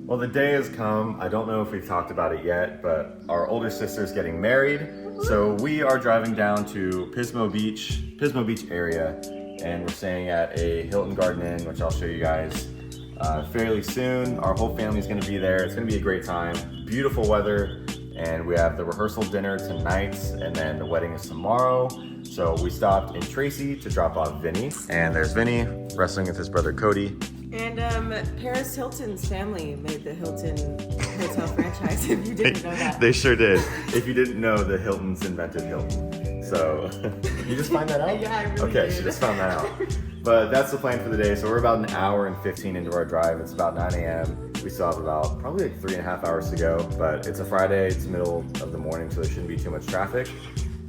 Well, the day has come. I don't know if we've talked about it yet, but our older sister's getting married. So we are driving down to Pismo Beach area, and we're staying at a Hilton Garden Inn, which I'll show you guys fairly soon. Our whole family's gonna be there. It's gonna be a great time. Beautiful weather, and we have the rehearsal dinner tonight, and then the wedding is tomorrow. So we stopped in Tracy to drop off Vinny, and there's Vinny wrestling with his brother Cody. And Paris Hilton's family made the Hilton hotel franchise, if you didn't know that. They sure did. If you didn't know, the Hiltons invented Hilton. So, you just find that out? Yeah, I really Okay, did. she just found that out. But that's the plan for the day. So we're about an hour and 15 into our drive. It's about 9 a.m. We still have about probably like 3.5 hours to go, but it's a Friday, it's the middle of the morning, so there shouldn't be too much traffic.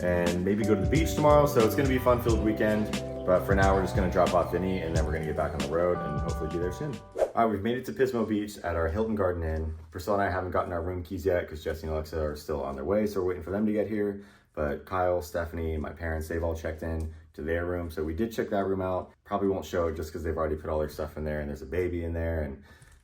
And maybe go to the beach tomorrow, so it's gonna be a fun-filled weekend. But for now, we're just gonna drop off Vinny, and then we're gonna get back on the road and hopefully be there soon. All right, we've made it to Pismo Beach at our Hilton Garden Inn. Priscilla and I haven't gotten our room keys yet because Jesse and Alexa are still on their way, so we're waiting for them to get here. But Kyle, Stephanie, my parents, they've all checked in to their room. So we did check that room out. Probably won't show it just because they've already put all their stuff in there, and there's a baby in there and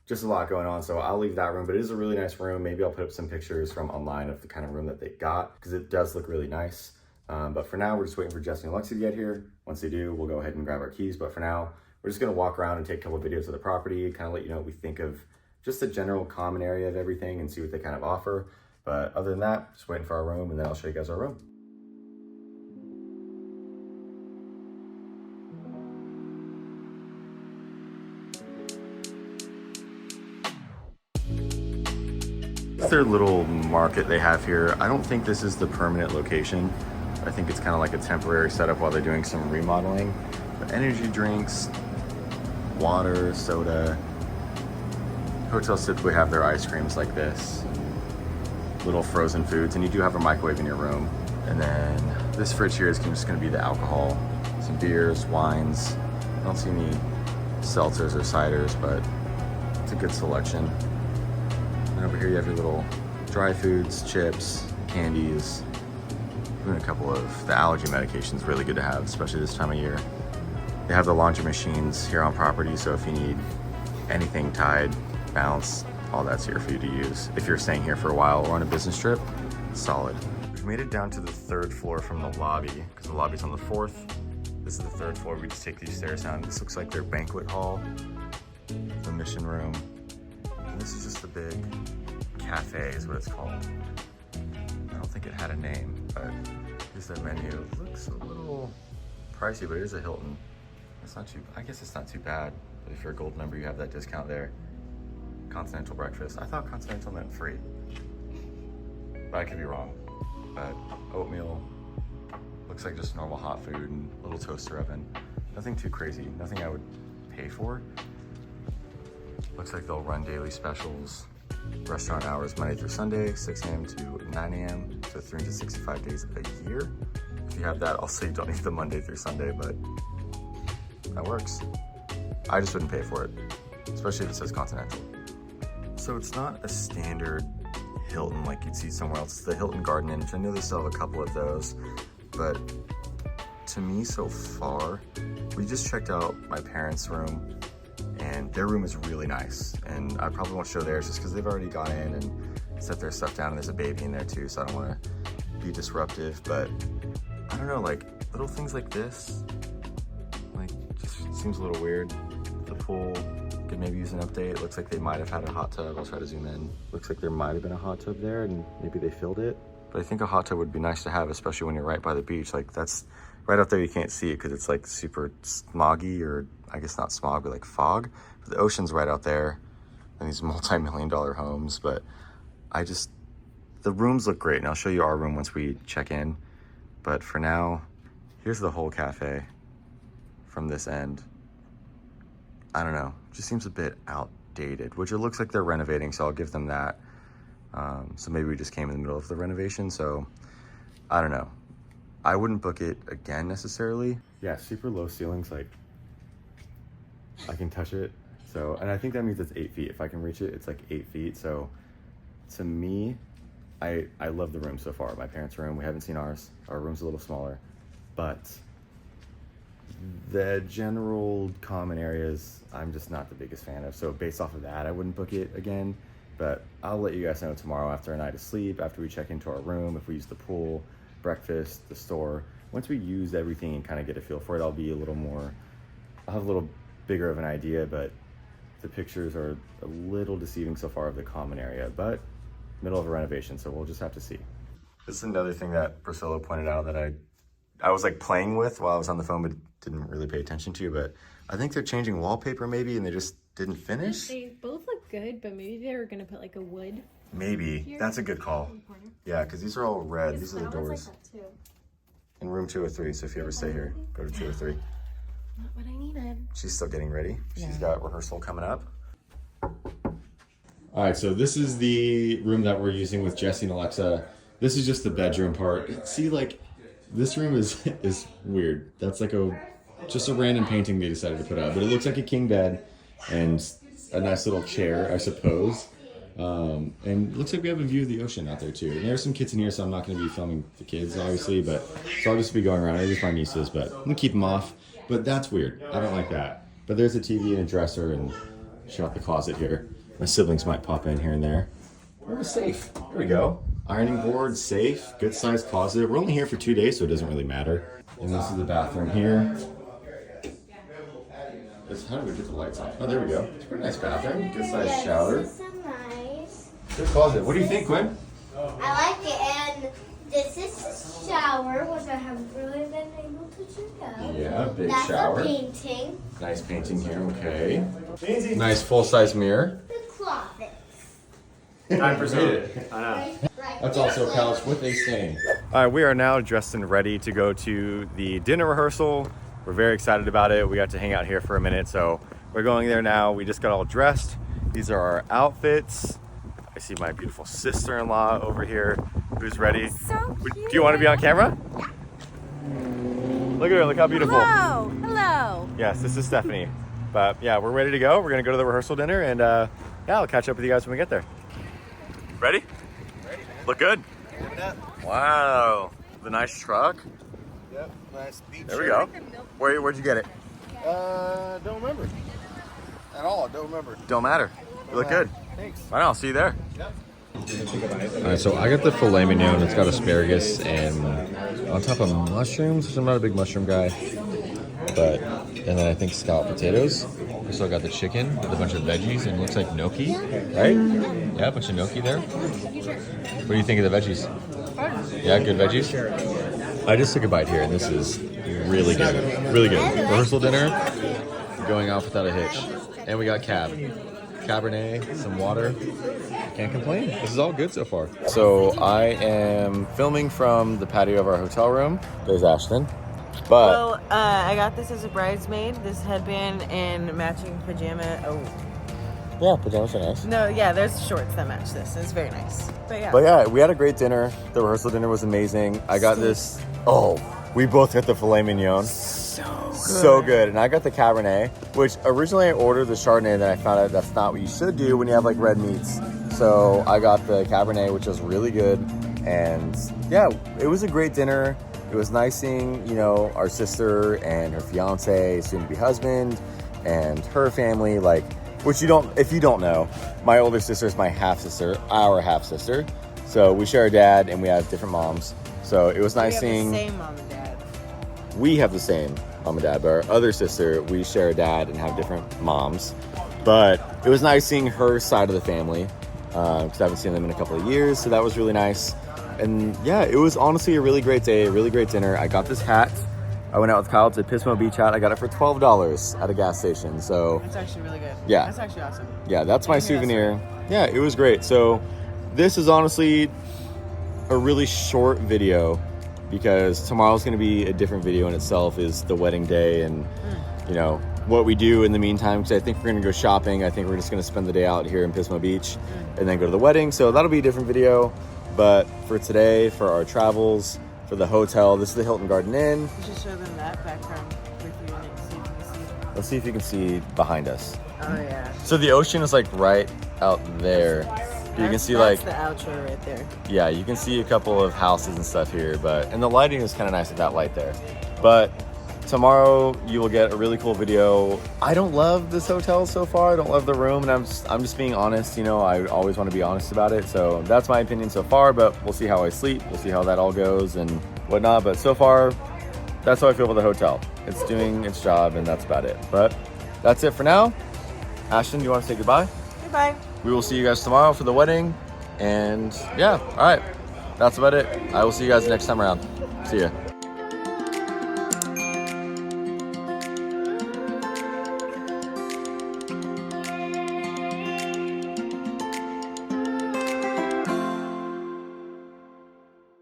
just a lot going on. So I'll leave that room, but it is a really nice room. Maybe I'll put up some pictures from online of the kind of room that they got because it does look really nice. But for now, we're just waiting for Jesse and Alexa to get here. Once they do, we'll go ahead and grab our keys. But for now, we're just gonna walk around and take a couple of videos of the property, kind of let you know what we think of just the general common area of everything and see what they kind of offer. But other than that, just waiting for our room, and then I'll show you guys our room. It's their little market they have here. I don't think this is the permanent location. I think it's kind of like a temporary setup while they're doing some remodeling. But energy drinks, water, soda. Hotels typically have their ice creams like this. Little frozen foods, and you do have a microwave in your room. And then this fridge here is just gonna be the alcohol. Some beers, wines. I don't see any seltzers or ciders, but it's a good selection. And over here you have your little dry foods, chips, candies, even a couple of the allergy medications, really good to have, especially this time of year. They have the laundry machines here on property, so if you need anything Tide, Bounce, all that's here for you to use. If you're staying here for a while or on a business trip, solid. We've made it down to the 3rd floor from the lobby, because the lobby's on the 4th. This is the 3rd floor. We just take these stairs down. This looks like their banquet hall, the mission room. And this is just the big cafe is what it's called. I don't think it had a name, but here's their menu. It looks a little pricey, but it is a Hilton. It's not too, I guess it's not too bad. But if you're a gold member, you have that discount there. Continental breakfast. I thought continental meant free, but I could be wrong. But oatmeal, looks like just normal hot food and a little toaster oven. Nothing too crazy, nothing I would pay for. Looks like they'll run daily specials. Restaurant hours Monday through Sunday, 6 a.m. to 9 a.m. so 365 days a year. If you have that, I'll say you don't need the Monday through Sunday, but that works. I just wouldn't pay for it, especially if it says continental. So it's not a standard Hilton like you'd see somewhere else. It's the Hilton Garden Inn, which I know they still have a couple of those, but to me so far, we just checked out my parents' room, and their room is really nice. And I probably won't show theirs just because they've already gone in and set their stuff down, and there's a baby in there too, so I don't want to be disruptive. But I don't know, like little things like this, like just seems a little weird. The pool could maybe use an update. It looks like they might have had a hot tub. I'll try to zoom in. Looks like there might have been a hot tub there, and maybe they filled it. But I think a hot tub would be nice to have, especially when you're right by the beach. Like that's right up there, you can't see it because it's like super smoggy, or I guess not smog, but like fog. But the ocean's right out there, and these multi-million-dollar homes. But the rooms look great, and I'll show you our room once we check in. But for now, here's the whole cafe from this end. I don't know, just seems a bit outdated, which it looks like they're renovating, so I'll give them that. So maybe we just came in the middle of the renovation, so I don't know. I wouldn't book it again necessarily. Yeah, super low ceilings, like I can touch it. So, and I think that means it's 8 feet. If I can reach it, it's like 8 feet. So to me, I love the room so far. My parents' room, we haven't seen ours. Our room's a little smaller, but The general common areas, I'm just not the biggest fan of. So based off of that, I wouldn't book it again. But I'll let you guys know tomorrow after a night of sleep, after we check into our room, if we use the pool, breakfast, the store. Once we use everything and kind of get a feel for it, I'll be a little more, I'll have a little bigger of an idea, but the pictures are a little deceiving so far of the common area, but middle of a renovation, so we'll just have to see. This is another thing that Priscilla pointed out that I was like playing with while I was on the phone, but didn't really pay attention to, but I think they're changing wallpaper maybe, and they just didn't finish. They both look good, but maybe they were gonna put like a wood. Maybe. That's a good call. Yeah, because these are all red. These are the doors. Like that too. In room 203, so if you ever stay here, go to 203. Not what I needed. She's still getting ready. She's got rehearsal coming up. All right, so this is the room that we're using with Jesse and Alexa. This is just the bedroom part. See, like, this room is weird. That's like just a random painting they decided to put up, but it looks like a king bed and a nice little chair, I suppose. And it looks like we have a view of the ocean out there too. And there's some kids in here, so I'm not going to be filming the kids, obviously, but so I'll just be going around. There's my nieces, but I'm going to keep them off. But that's weird. I don't like that. But there's a TV and a dresser and shut the closet here. My siblings might pop in here and there. We're safe. There we go. Ironing board, safe, good sized closet. We're only here for 2 days, so it doesn't really matter. And this is the bathroom here. How do we get the lights on? Oh, there we go. It's a pretty nice bathroom. Good sized shower. This is so nice. Good closet. What do you think, Quinn? I like it, and this is a shower, which I haven't really been able to check out. Yeah, big That's shower. a painting. Nice painting here, okay. Nice full-size mirror. The closet. I presume. I know. That's also a couch with a stain. All right, we are now dressed and ready to go to the dinner rehearsal. We're very excited about it. We got to hang out here for a minute, so we're going there now. We just got all dressed. These are our outfits. I see my beautiful sister-in-law over here who's ready. So cute. Do you want to be on camera? Look at her, look how beautiful. Hello. Hello. Yes, this is Stephanie. But yeah, we're ready to go. We're gonna go to the rehearsal dinner and yeah, I'll catch up with you guys when we get there. Ready? Ready. Look good. Give it up. Wow, the nice truck. Yep. Nice beach. There we go. Where'd you get it? Don't remember. At all. Don't remember. Don't matter. You look good. Thanks. I know, I'll see you there. Yep. All right, so I got the filet mignon. It's got asparagus and on top of mushrooms, which I'm not a big mushroom guy. But, and then I think scalloped potatoes. We still got the chicken with a bunch of veggies and it looks like gnocchi, right? Yeah, a bunch of gnocchi there. What do you think of the veggies? Yeah, good veggies? I just took a bite here and this is really good. Really good. Rehearsal dinner, going off without a hitch. And we got Cabernet, some water. Can't complain. This is all good so far. So I am filming from the patio of our hotel room. There's Ashton. But Well, I got this as a bridesmaid, this headband and matching pajama. Oh, yeah, pajamas are nice. no, yeah, there's shorts that match this. It's very nice. But yeah. But yeah, we had a great dinner. The rehearsal dinner was amazing. I got this. Oh, we both got the filet mignon. So good. And I got the Cabernet, which originally I ordered the Chardonnay, then I found out that's not what you should do when you have like red meats. So I got the Cabernet, which was really good. And yeah, it was a great dinner. It was nice seeing, you know, our sister and her fiance, soon-to-be husband, and her family, like, which if you don't know, my older sister is my half-sister, our half-sister. So we share a dad and we have different moms. So it was nice seeing... We have the same mom and dad. We have the same mom and dad, but our other sister, we share a dad and have different moms. But it was nice seeing her side of the family, because I haven't seen them in a couple of years, so that was really nice. And yeah, it was honestly a really great day, a really great dinner. I got this hat. I went out with Kyle to Pismo Beach hat. I got it for $12 at a gas station. So That's actually really good. Yeah. That's actually awesome. yeah, that's my souvenir. Yeah, it was great. So this is honestly a really short video because tomorrow's going to be a different video in itself, is the wedding day and you know what we do in the meantime, because I think we're going to go shopping. I think we're just going to spend the day out here in Pismo Beach and then go to the wedding. So that'll be a different video. But for today, for our travels, for the hotel, this is the Hilton Garden Inn. You should show them that background with you and see if you can see. Let's see if you can see behind us. Oh yeah. So the ocean is like right out there. You can see like, That's the outro right there. yeah, you can see a couple of houses and stuff here, and the lighting is kind of nice with that light there. But tomorrow you will get a really cool video. I don't love this hotel so far. I don't love the room, and I'm just being honest. You know, I always want to be honest about it. So that's my opinion so far, but we'll see how I sleep. We'll see how that all goes and whatnot. But so far, that's how I feel about the hotel. It's doing its job, and that's about it. But that's it for now. Ashton, do you want to say goodbye? Goodbye. We will see you guys tomorrow for the wedding. And yeah, all right. That's about it. I will see you guys next time around. See ya.